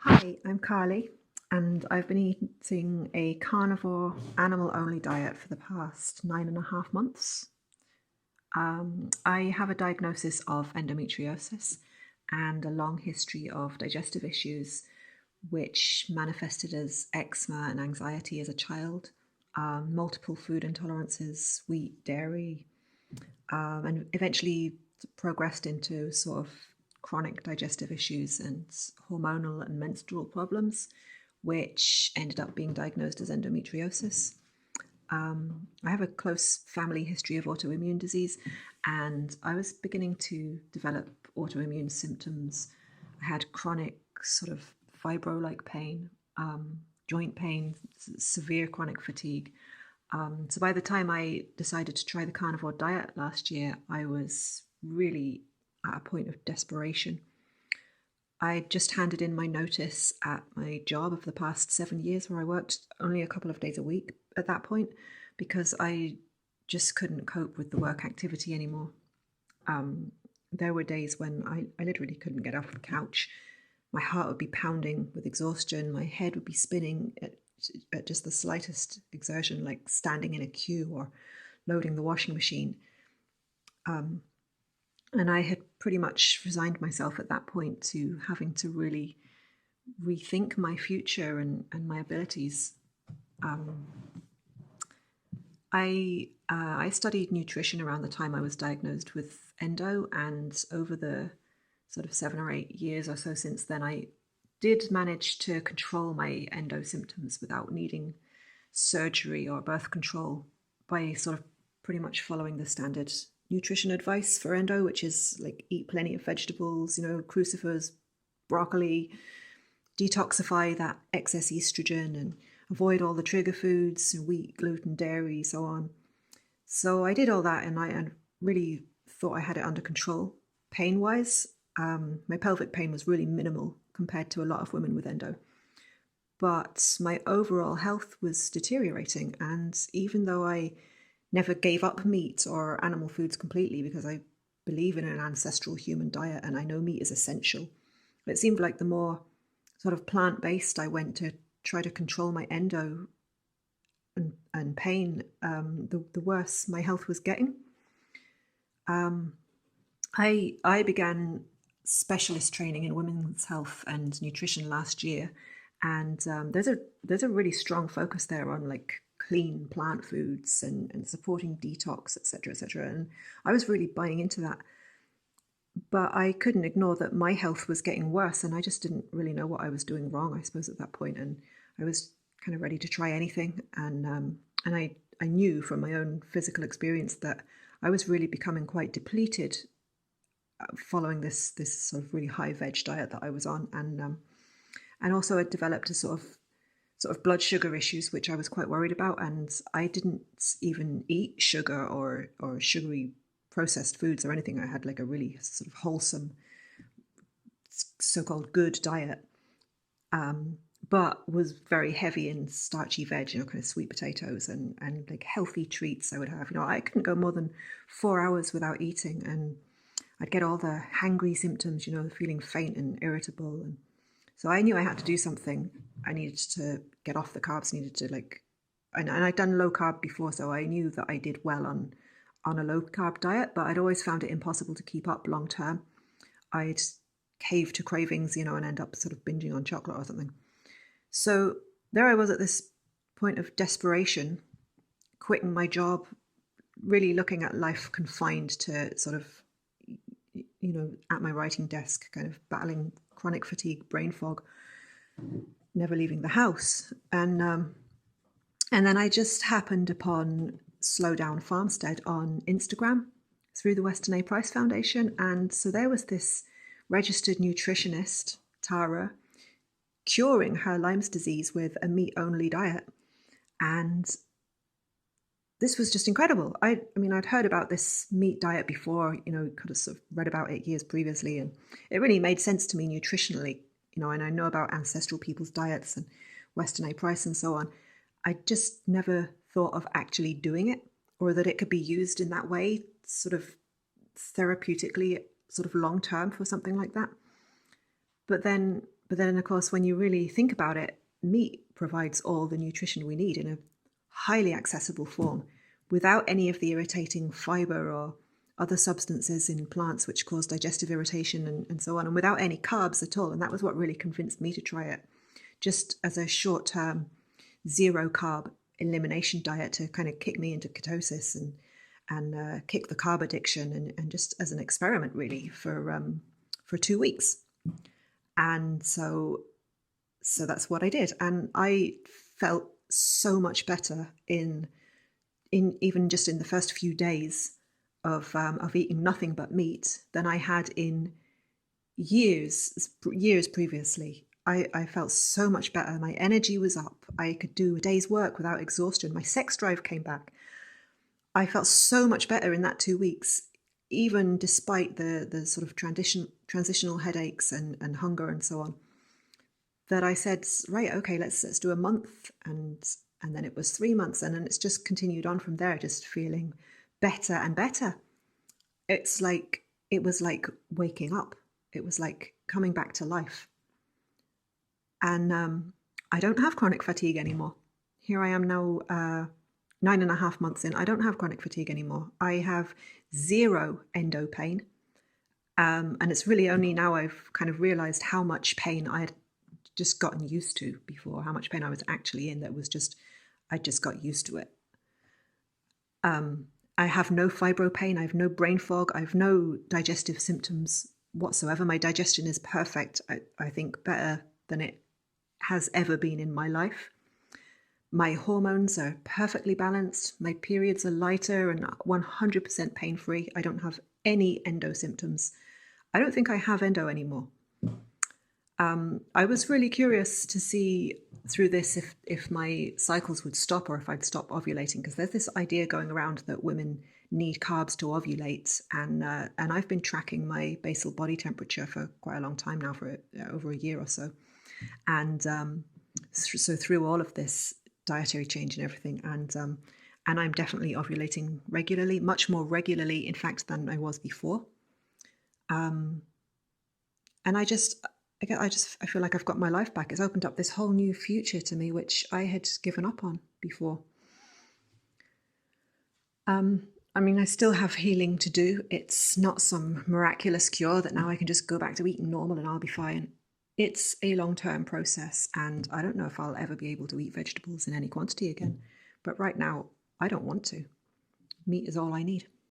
Hi, I'm Carly, and I've been eating a carnivore, animal only diet for the past 9.5 months. I have a diagnosis of endometriosis and a long history of digestive issues, which manifested as eczema and anxiety as a child, multiple food intolerances, wheat, dairy, and eventually progressed into sort of chronic digestive issues and hormonal and menstrual problems, which ended up being diagnosed as endometriosis. I have a close family history of autoimmune disease, and I was beginning to develop autoimmune symptoms. I had chronic, sort of fibro like pain, joint pain, severe chronic fatigue. So by the time I decided to try the carnivore diet last year, I was really at a point of desperation. I just handed in my notice at my job of the past 7 years, where I worked only a couple of days a week at that point, because I just couldn't cope with the work activity anymore. There were days when I literally couldn't get off the couch. My heart would be pounding with exhaustion. My head would be spinning at just the slightest exertion, like standing in a queue or loading the washing machine. And I had pretty much resigned myself at that point to having to really rethink my future and my abilities. I studied nutrition around the time I was diagnosed with endo, and over the sort of 7 or 8 years or so since then, I did manage to control my endo symptoms without needing surgery or birth control by sort of pretty much following the standard nutrition advice for endo, which is like eat plenty of vegetables, crucifers, broccoli, detoxify that excess estrogen, and avoid all the trigger foods, wheat, gluten, dairy, so on. So I did all that, and I really thought I had it under control. Pain wise, my pelvic pain was really minimal compared to a lot of women with endo. But my overall health was deteriorating, and even though I never gave up meat or animal foods completely, because I believe in an ancestral human diet and I know meat is essential, it seemed like the more sort of plant-based I went to try to control my endo and pain, the worse my health was getting. I began specialist training in women's health and nutrition last year, and there's a really strong focus there on like clean plant foods and supporting detox, etc., etc. And I was really buying into that, but I couldn't ignore that my health was getting worse, and I just didn't really know what I was doing wrong, I suppose, at that point. And I was kind of ready to try anything, and I knew from my own physical experience that I was really becoming quite depleted following this sort of really high veg diet that I was on, and also I developed a sort of blood sugar issues, which I was quite worried about, and I didn't even eat sugar or sugary processed foods or anything. I had like a really sort of wholesome, so-called good diet, but was very heavy in starchy veg, kind of sweet potatoes and like healthy treats I would have. I couldn't go more than 4 hours without eating, and I'd get all the hangry symptoms, feeling faint and irritable. And so I knew I had to do something. I needed to get off the carbs, needed to and I'd done low carb before, so I knew that I did well on a low carb diet, but I'd always found it impossible to keep up long term. I'd cave to cravings, and end up sort of binging on chocolate or something. So there I was at this point of desperation, quitting my job, really looking at life confined to sort of, at my writing desk, kind of battling chronic fatigue, brain fog, never leaving the house. And then I just happened upon Slow Down Farmstead on Instagram through the Weston A. Price Foundation. And so there was this registered nutritionist, Tara, curing her Lyme's disease with a meat-only diet. And this was just incredible. I mean, I'd heard about this meat diet before, could have sort of read about it years previously, and it really made sense to me nutritionally, and I know about ancestral people's diets and Weston A. Price and so on. I just never thought of actually doing it, or that it could be used in that way, sort of therapeutically, sort of long term for something like that. But then But then, of course, when you really think about it, meat provides all the nutrition we need in a highly accessible form without any of the irritating fiber or other substances in plants which cause digestive irritation and so on, and without any carbs at all. And that was what really convinced me to try it, just as a short-term zero carb elimination diet to kind of kick me into ketosis and kick the carb addiction, and just as an experiment really for 2 weeks. And so that's what I did, and I felt so much better in even just in the first few days of eating nothing but meat than I had in years previously. I felt so much better. My energy was up. I could do a day's work without exhaustion. My sex drive came back. I felt so much better in that 2 weeks, even despite the sort of transitional headaches and hunger and so on, that I said, right, okay, let's do a month. And then it was 3 months. And then it's just continued on from there, just feeling better and better. It was like waking up. It was like coming back to life. And I don't have chronic fatigue anymore. Here I am now, 9.5 months in. I don't have chronic fatigue anymore. I have zero endo pain. And it's really only now I've kind of realized how much pain I had just gotten used to before, how much pain I was actually in. I just got used to it. I have no fibro pain. I have no brain fog. I have no digestive symptoms whatsoever. My digestion is perfect. I think better than it has ever been in my life. My hormones are perfectly balanced. My periods are lighter and 100% pain-free. I don't have any endo symptoms. I don't think I have endo anymore. I was really curious to see through this if my cycles would stop or if I'd stop ovulating, because there's this idea going around that women need carbs to ovulate, and I've been tracking my basal body temperature for quite a long time now, for over a year or so, and so through all of this dietary change and everything, and I'm definitely ovulating regularly, much more regularly, in fact, than I was before, and I feel like I've got my life back. It's opened up this whole new future to me, which I had given up on before. I mean, I still have healing to do. It's not some miraculous cure that now I can just go back to eating normal and I'll be fine. It's a long-term process, and I don't know if I'll ever be able to eat vegetables in any quantity again. But right now, I don't want to. Meat is all I need.